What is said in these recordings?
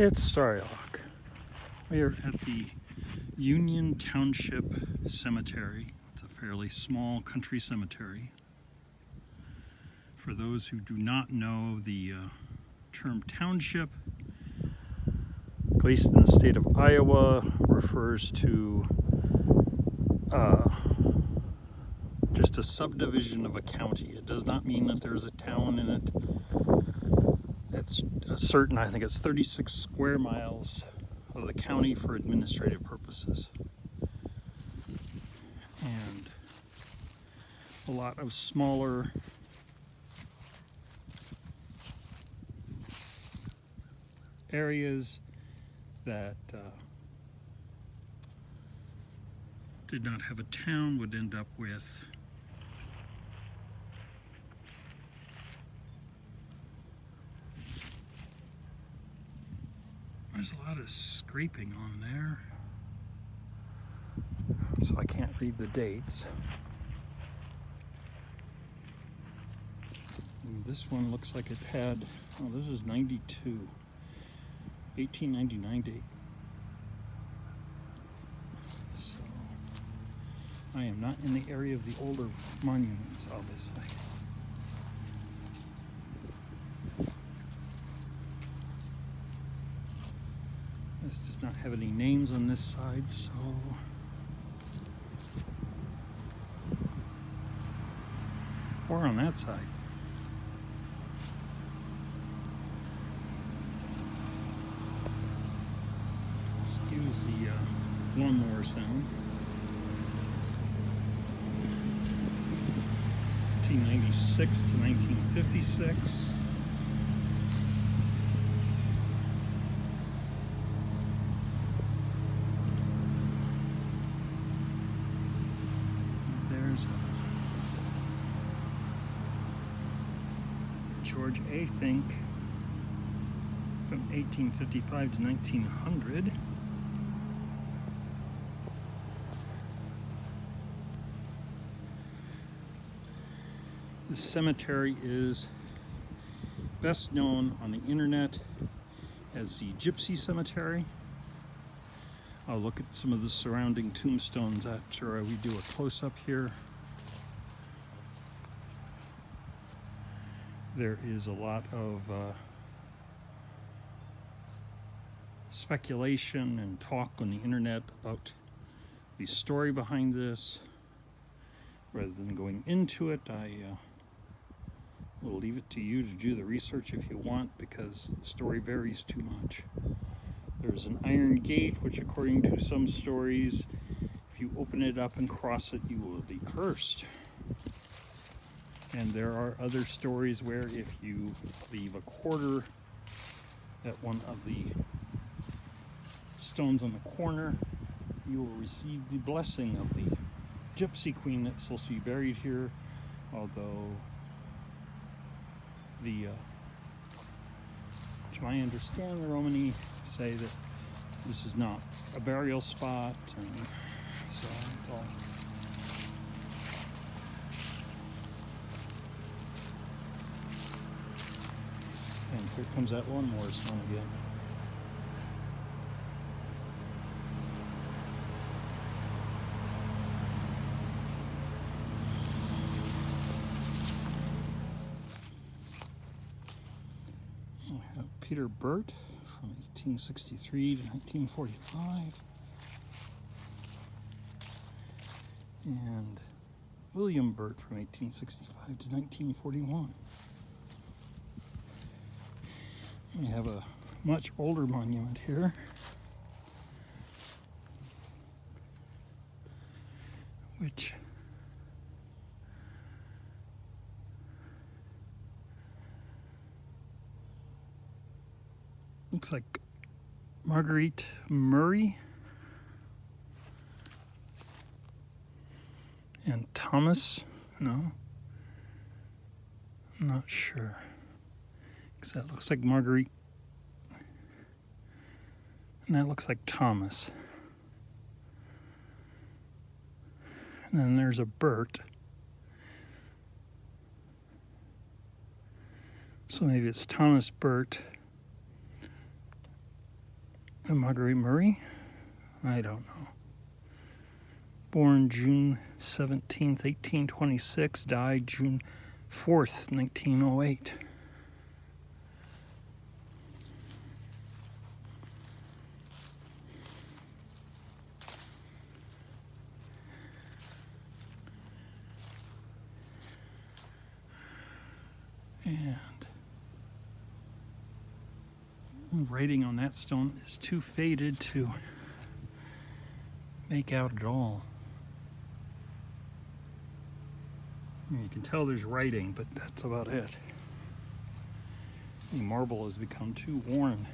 It's Starrylock. We are at the Union Township Cemetery. It's a fairly small country cemetery. For those who do not know, the term township, at least in the state of Iowa, refers to just a subdivision of a county. It does not mean that there's a town in it. It's I think it's 36 square miles of the county for administrative purposes. And a lot of smaller areas that did not have a town would end up with there's a lot of scraping on there, so I can't read the dates. And this one looks like it had, oh, this is 92, 1899 date. So I am not in the area of the older monuments, obviously. This does not have any names on this side, so or on that side. Excuse the lawnmower sound. 1996 to 1956. There's George A. Fink from 1855 to 1900. The cemetery is best known on the internet as the Gypsy Cemetery. I'll look at some of the surrounding tombstones after we do a close-up here. There is a lot of speculation and talk on the internet about the story behind this. Rather than going into it, I will leave it to you to do the research if you want, because the story varies too much. There's an iron gate, which according to some stories, if you open it up and cross it, you will be cursed. And there are other stories where if you leave a quarter at one of the stones on the corner, you will receive the blessing of the Gypsy Queen that's supposed to be buried here, although to my understanding, the Romani say that this is not a burial spot, and so it's all. And here comes that lawnmower sound again. Peter Burt from 1863 to 1945, and William Burt from 1865 to 1941. We have a much older monument here, which looks like Marguerite Murray and Thomas. No, I'm not sure, because that looks like Marguerite and that looks like Thomas. And then there's a Burt. So maybe it's Thomas Burt Marguerite Murray? I don't know. Born June 17th, 1826, died June 4th, 1908. And writing on that stone is too faded to make out at all. You can tell there's writing, but that's about it. The marble has become too worn.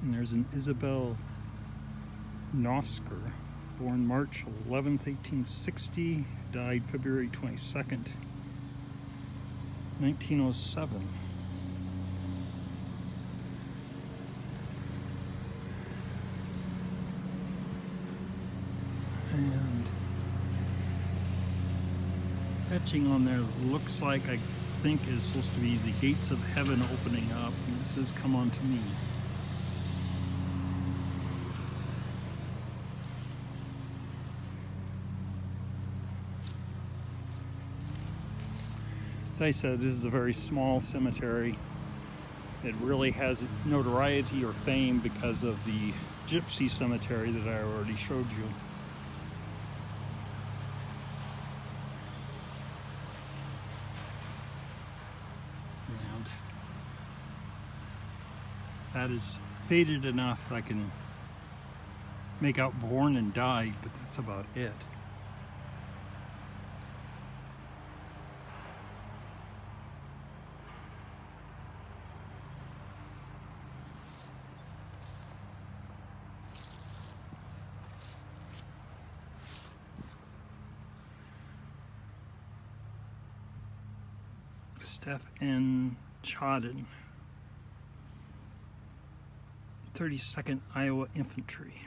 And there's an Isabel Nosker, born March 11th, 1860, died February 22nd, 1907. And etching on there looks like, I think, is supposed to be the gates of heaven opening up, and it says, "Come unto me." As I said, this is a very small cemetery. It really has its notoriety or fame because of the Gypsy Cemetery that I already showed you. And that is faded enough I can make out born and died, but that's about it. Steph N. Chodden, 32nd Iowa Infantry.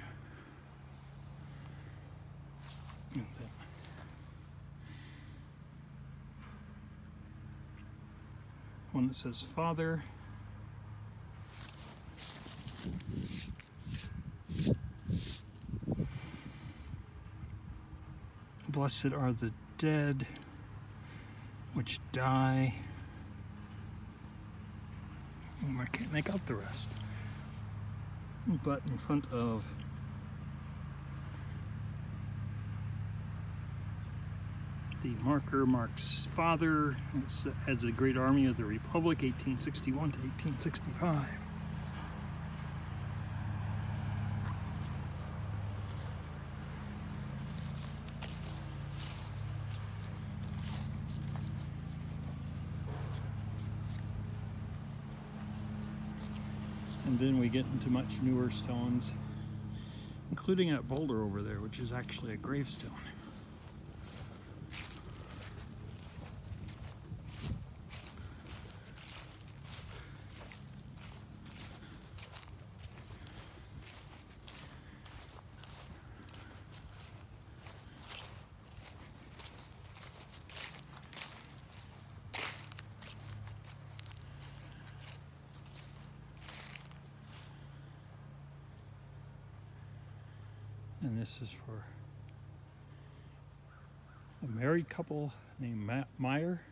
And then one that says Father. Blessed are the dead which die. I can't make out the rest. But in front of the marker marks Father. It's as the Great Army of the Republic, 1861 to 1865. And then we get into much newer stones, including that boulder over there, which is actually a gravestone. And this is for a married couple named Meyer.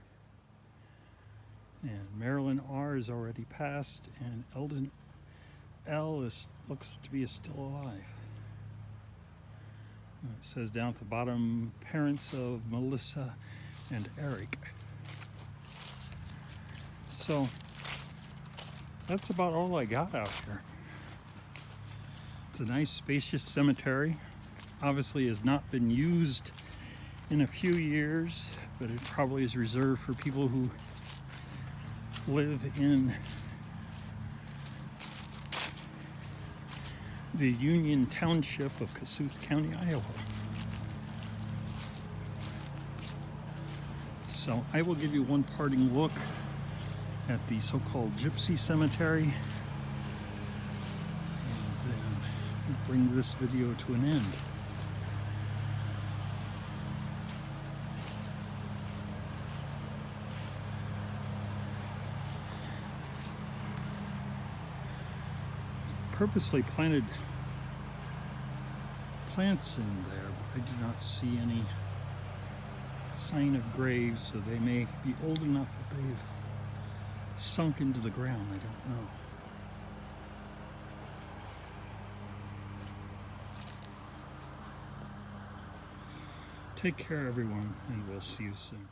And Marilyn R. is already passed, and Eldon L. looks to be still alive. And it says down at the bottom, parents of Melissa and Eric. So that's about all I got out here. It's a nice, spacious cemetery. Obviously has not been used in a few years, but it probably is reserved for people who live in the Union Township of Kossuth County, Iowa. So I will give you one parting look at the so-called Gypsy Cemetery. bring this video to an end. Purposely planted plants in there, but I do not see any sign of graves, so they may be old enough that they've sunk into the ground. I don't know. Take care, everyone, and we'll see you soon.